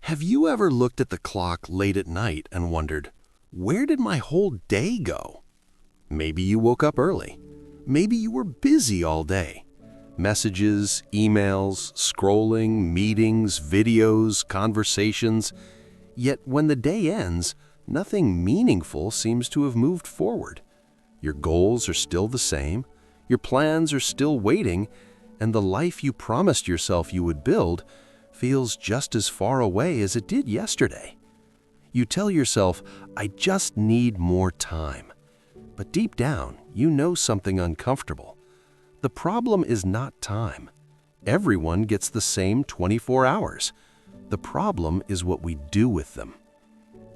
Have you ever looked at the clock late at night and wondered, where did my whole day go? Maybe you woke up early. Maybe you were busy all day. Messages, emails, scrolling, meetings, videos, conversations. Yet when the day ends, nothing meaningful seems to have moved forward. Your goals are still the same, your plans are still waiting, and the life you promised yourself you would build feels just as far away as it did yesterday. You tell yourself, I just need more time. But deep down, you know something uncomfortable. The problem is not time. Everyone gets the same 24 hours. The problem is what we do with them.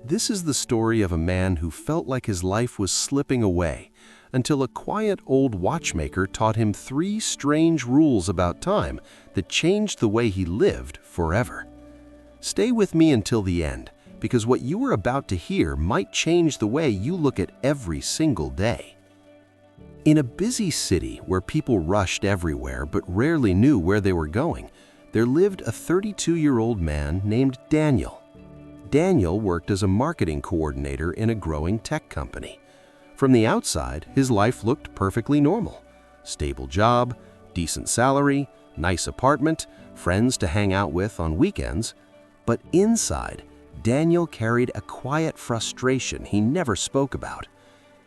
This is the story of a man who felt like his life was slipping away until a quiet old watchmaker taught him 3 strange rules about time that changed the way he lived forever. Stay with me until the end, because what you are about to hear might change the way you look at every single day. In a busy city where people rushed everywhere but rarely knew where they were going, there lived a 32-year-old man named Daniel. Daniel worked as a marketing coordinator in a growing tech company. From the outside, his life looked perfectly normal. Stable job, decent salary, nice apartment, friends to hang out with on weekends. But inside, Daniel carried a quiet frustration he never spoke about.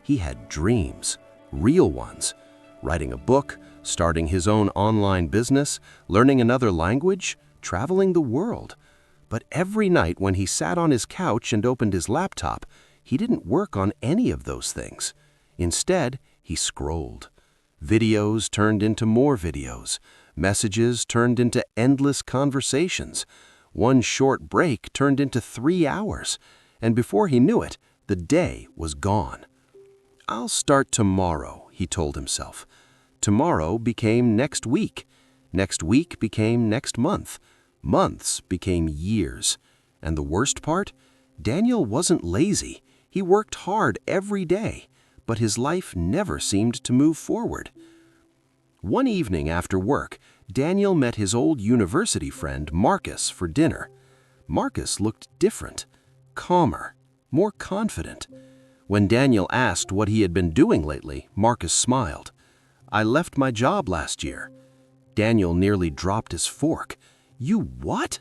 He had dreams, real ones. Writing a book, starting his own online business, learning another language, traveling the world. But every night when he sat on his couch and opened his laptop, he didn't work on any of those things. Instead, he scrolled. Videos turned into more videos. Messages turned into endless conversations. One short break turned into 3 hours. And before he knew it, the day was gone. I'll start tomorrow, he told himself. Tomorrow became next week. Next week became next month. Months became years. And the worst part? Daniel wasn't lazy. He worked hard every day, but his life never seemed to move forward. One evening after work, Daniel met his old university friend Marcus for dinner. Marcus looked different, calmer, more confident. When Daniel asked what he had been doing lately, Marcus smiled. I left my job last year. Daniel nearly dropped his fork. You what?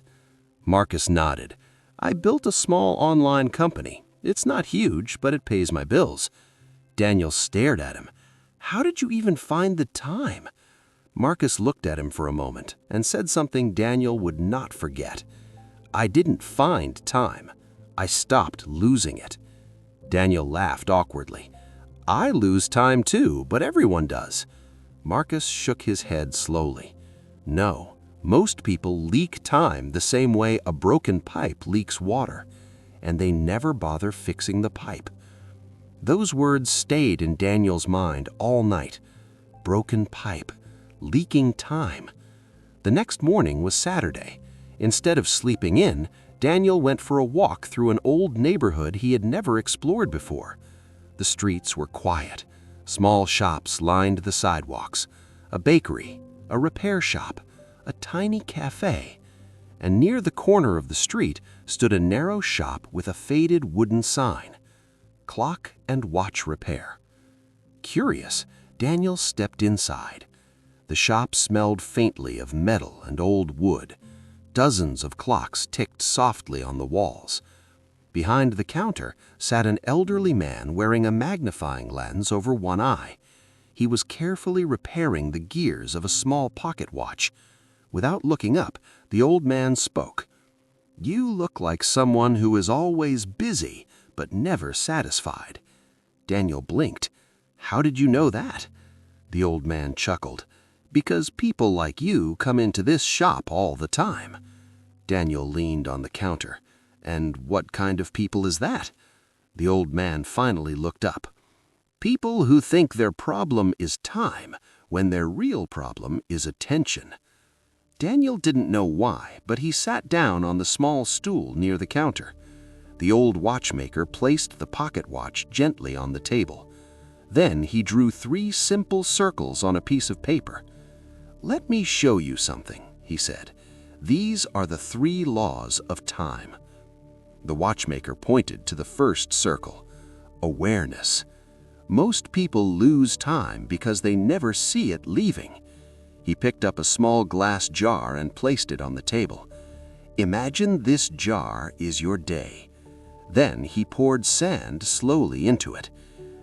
Marcus nodded. I built a small online company. It's not huge, but it pays my bills. Daniel stared at him. How did you even find the time? Marcus looked at him for a moment and said something Daniel would not forget. I didn't find time. I stopped losing it. Daniel laughed awkwardly. I lose time too, but everyone does. Marcus shook his head slowly. No, most people leak time the same way a broken pipe leaks water, and they never bother fixing the pipe. Those words stayed in Daniel's mind all night. Broken pipe, leaking time. The next morning was Saturday. Instead of sleeping in, Daniel went for a walk through an old neighborhood he had never explored before. The streets were quiet. Small shops lined the sidewalks. A bakery, a repair shop, a tiny cafe. And near the corner of the street stood a narrow shop with a faded wooden sign, Clock and Watch Repair. Curious, Daniel stepped inside. The shop smelled faintly of metal and old wood. Dozens of clocks ticked softly on the walls. Behind the counter sat an elderly man wearing a magnifying lens over one eye. He was carefully repairing the gears of a small pocket watch. Without looking up, the old man spoke. You look like someone who is always busy, but never satisfied. Daniel blinked. How did you know that? The old man chuckled. Because people like you come into this shop all the time. Daniel leaned on the counter. And what kind of people is that? The old man finally looked up. People who think their problem is time, when their real problem is attention. Daniel didn't know why, but he sat down on the small stool near the counter. The old watchmaker placed the pocket watch gently on the table. Then he drew 3 simple circles on a piece of paper. Let me show you something, he said. These are the 3 laws of time. The watchmaker pointed to the first circle: awareness. Most people lose time because they never see it leaving. He picked up a small glass jar and placed it on the table. Imagine this jar is your day. Then he poured sand slowly into it.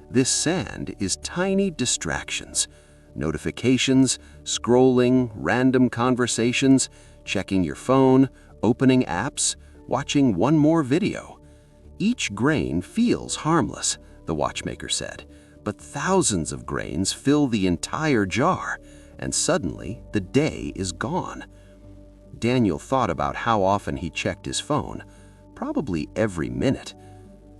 This sand is tiny distractions: notifications, scrolling, random conversations, checking your phone, opening apps, watching one more video. Each grain feels harmless, the watchmaker said, but thousands of grains fill the entire jar, and suddenly the day is gone. Daniel thought about how often he checked his phone, probably every minute.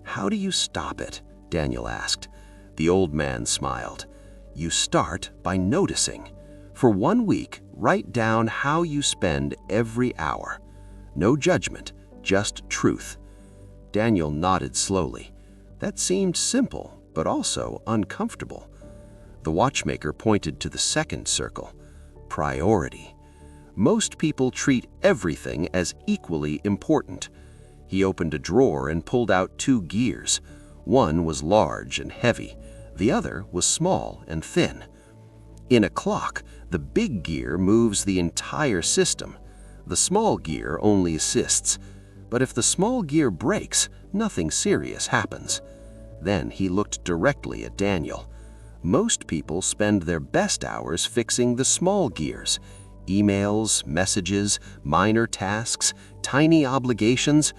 "How do you stop it?" Daniel asked. The old man smiled. "You start by noticing. For 1 week, write down how you spend every hour. No judgment, just truth." Daniel nodded slowly. That seemed simple, but also uncomfortable. The watchmaker pointed to the second circle: priority. Most people treat everything as equally important. He opened a drawer and pulled out 2 gears. One was large and heavy. The other was small and thin. In a clock, the big gear moves the entire system. The small gear only assists. But if the small gear breaks, nothing serious happens. Then he looked directly at Daniel. Most people spend their best hours fixing the small gears: emails, messages, minor tasks, tiny obligations.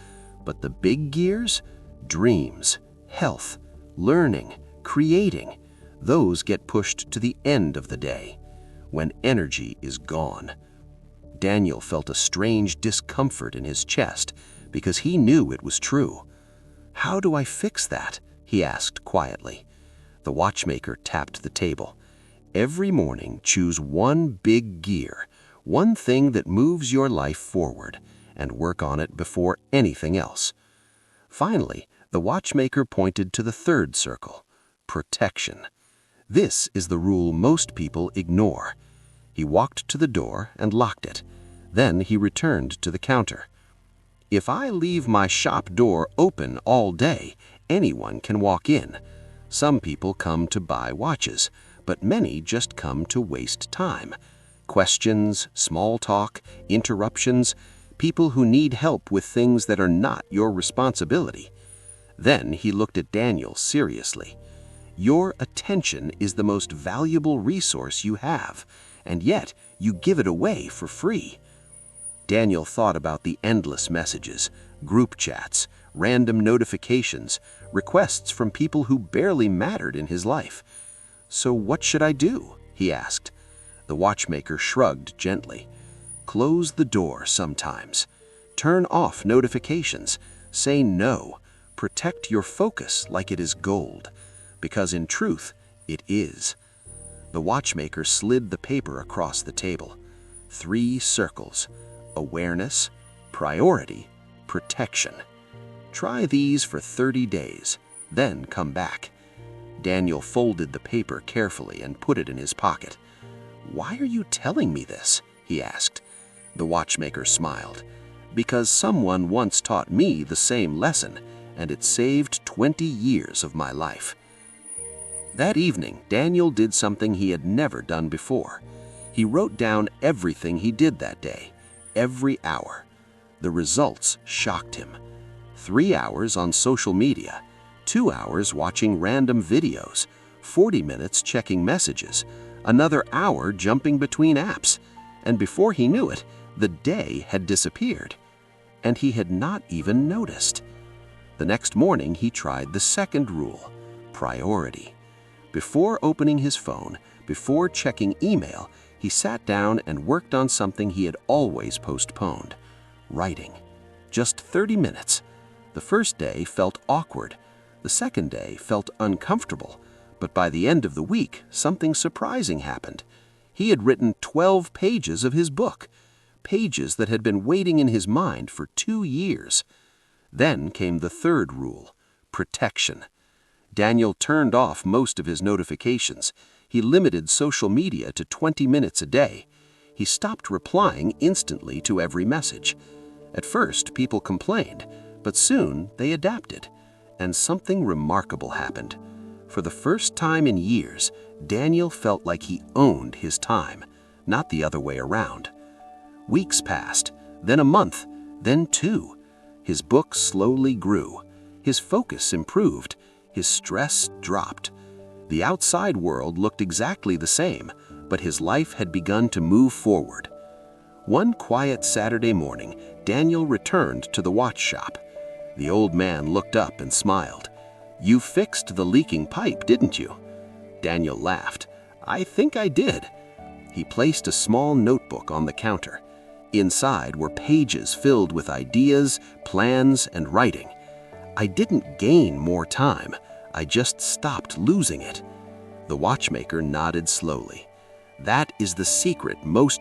But the big gears, dreams, health, learning, creating, those get pushed to the end of the day, when energy is gone. Daniel felt a strange discomfort in his chest because he knew it was true. "How do I fix that?" he asked quietly. The watchmaker tapped the table. "Every morning, choose one big gear, one thing that moves your life forward, and work on it before anything else." Finally, the watchmaker pointed to the third circle: protection. This is the rule most people ignore. He walked to the door and locked it. Then he returned to the counter. "If I leave my shop door open all day, anyone can walk in. Some people come to buy watches, but many just come to waste time. Questions, small talk, interruptions, people who need help with things that are not your responsibility." Then he looked at Daniel seriously. "Your attention is the most valuable resource you have, and yet you give it away for free." Daniel thought about the endless messages, group chats, random notifications, requests from people who barely mattered in his life. "So what should I do?" he asked. The watchmaker shrugged gently. "Close the door sometimes. Turn off notifications. Say no. Protect your focus like it is gold, because in truth, it is." The watchmaker slid the paper across the table. 3 circles: awareness, priority, protection. Try these for 30 days, then come back. Daniel folded the paper carefully and put it in his pocket. "Why are you telling me this?" he asked. The watchmaker smiled. "Because someone once taught me the same lesson, and it saved 20 years of my life." That evening, Daniel did something he had never done before. He wrote down everything he did that day, every hour. The results shocked him. 3 hours on social media, 2 hours watching random videos, 40 minutes checking messages, another hour jumping between apps, and before he knew it, the day had disappeared. And he had not even noticed. The next morning, he tried the second rule: priority. Before opening his phone, before checking email, he sat down and worked on something he had always postponed: writing. Just 30 minutes. The first day felt awkward. The second day felt uncomfortable. But by the end of the week, something surprising happened. He had written 12 pages of his book, pages that had been waiting in his mind for 2 years. Then came the third rule: protection. Daniel turned off most of his notifications. He limited social media to 20 minutes a day. He stopped replying instantly to every message. At first, people complained, but soon they adapted. And something remarkable happened. For the first time in years, Daniel felt like he owned his time, not the other way around. Weeks passed, then a month, then 2. His book slowly grew. His focus improved. His stress dropped. The outside world looked exactly the same, but his life had begun to move forward. One quiet Saturday morning, Daniel returned to the watch shop. The old man looked up and smiled. "You fixed the leaking pipe, didn't you?" Daniel laughed. "I think I did." He placed a small notebook on the counter. Inside were pages filled with ideas, plans, and writing. "I didn't gain more time. I just stopped losing it." The watchmaker nodded slowly. "That is the secret most